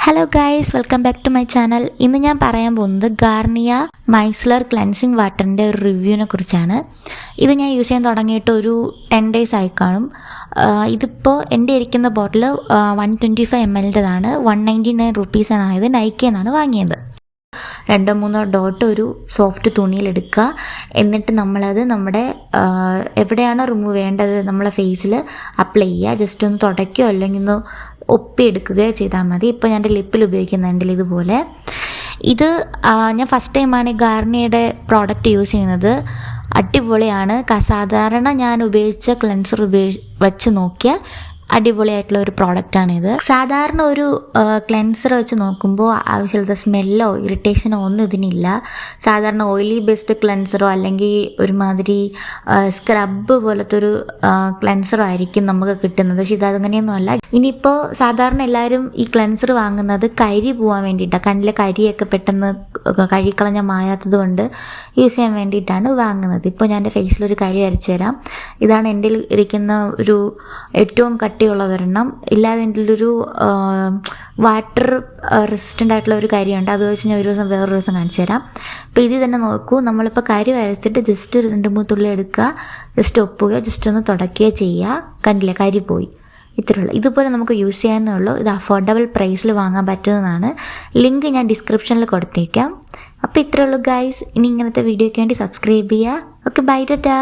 Hello guys, welcome back to my channel. ഇന്ന് ഞാൻ പറയാൻ പോകുന്നത് ഗാർണിയ മൈസ്ലർ ക്ലെൻസിങ് വാട്ടറിൻ്റെ ഒരു റിവ്യൂവിനെ കുറിച്ചാണ്. ഇത് ഞാൻ യൂസ് ചെയ്യാൻ തുടങ്ങിയിട്ട് ഒരു 10 days ആയി കാണും. ഇതിപ്പോൾ എൻ്റെ ഇരിക്കുന്ന ബോട്ടിൽ 125 ml-താണ്. 199 rupees-ആണ് ആയത്. നൈക്കയെന്നാണ് വാങ്ങിയത്. 2-3 ഡോട്ട് ഒരു സോഫ്റ്റ് തുണിയിലെടുക്കുക. എന്നിട്ട് നമ്മളത് നമ്മുടെ എവിടെയാണോ റിമൂവ് ചെയ്യേണ്ടത് നമ്മളെ ഫേസിൽ അപ്ലൈ ചെയ്യുക. ജസ്റ്റ് ഒന്ന് തുടയ്ക്കുകയോ അല്ലെങ്കിൽ ഒന്ന് ഒപ്പിയെടുക്കുകയോ ചെയ്താൽ മതി. ഇപ്പോൾ ഞാൻ എൻ്റെ ലിപ്പിൽ ഉപയോഗിക്കുന്നുണ്ടെങ്കിൽ ഇതുപോലെ. ഇത് ഞാൻ ഫസ്റ്റ് ടൈമാണ് ഈ ഗാർണിയയുടെ പ്രോഡക്റ്റ് യൂസ് ചെയ്യുന്നത്. അടിപൊളിയാണ്. സാധാരണ ഞാൻ ഉപയോഗിച്ച ക്ലെൻസർ വെച്ച് നോക്കിയാൽ അടിപൊളിയായിട്ടുള്ള ഒരു പ്രോഡക്റ്റാണിത്. സാധാരണ ഒരു ക്ലെൻസർ വെച്ച് നോക്കുമ്പോൾ ആവശ്യമുള്ള സ്മെല്ലോ ഇറിറ്റേഷനോ ഒന്നും ഇതിനില്ല. സാധാരണ ഓയിലി ബേസ്ഡ് ക്ലെൻസറോ അല്ലെങ്കിൽ ഒരുമാതിരി സ്ക്രബ് പോലത്തെ ഒരു ക്ലെൻസറോ ആയിരിക്കും നമുക്ക് കിട്ടുന്നത്. പക്ഷെ ഇതങ്ങനെയൊന്നുമല്ല. ഇനിയിപ്പോൾ സാധാരണ എല്ലാവരും ഈ ക്ലെൻസർ വാങ്ങുന്നത് കരി പോകാൻ വേണ്ടിയിട്ടാണ്. കണ്ണിലെ കരിയൊക്കെ പെട്ടെന്ന് കഴുകിക്കളഞ്ഞ മായാത്തത് കൊണ്ട് യൂസ് ചെയ്യാൻ വേണ്ടിയിട്ടാണ് വാങ്ങുന്നത്. ഇപ്പോൾ ഞാൻ എൻ്റെ ഫേസിലൊരു കരി വരച്ചു തരാം. ഇതാണ് എൻ്റെ ഇരിക്കുന്ന ഒരു ഏറ്റവും കട്ടിയുള്ളതൊരെണ്ണം. ഇല്ലാതെ എൻ്റെ ഒരു വാട്ടർ റെസിസ്റ്റൻ്റ് ആയിട്ടുള്ള ഒരു കരിയുണ്ട്. അത് വെച്ച് ഞാൻ വേറൊരു ദിവസം കാണിച്ചു തരാം. അപ്പോൾ ഇത് തന്നെ നോക്കൂ. നമ്മളിപ്പോൾ കരി വരച്ചിട്ട് ജസ്റ്റ് 2-3 തുള്ളി എടുക്കുക, ജസ്റ്റ് ഒപ്പുക, ജസ്റ്റ് ഒന്ന് തുടയ്ക്കുകയോ ചെയ്യുക. കണ്ടില്ലേ, കരി പോയി. ഇത്രയുള്ളൂ. ഇതുപോലെ നമുക്ക് യൂസ് ചെയ്യാവുന്നേ ഉള്ളൂ. ഇത് അഫോർഡബിൾ പ്രൈസിൽ വാങ്ങാൻ പറ്റുന്നതാണ്. ലിങ്ക് ഞാൻ ഡിസ്ക്രിപ്ഷനിൽ കൊടുത്തേക്കാം. അപ്പോൾ ഇത്രയുള്ളൂ ഗൈസ്. ഇനി ഇങ്ങനത്തെ വീഡിയോയ്ക്ക് വേണ്ടി സബ്സ്ക്രൈബ് ചെയ്യുക. Okay, bye Tata.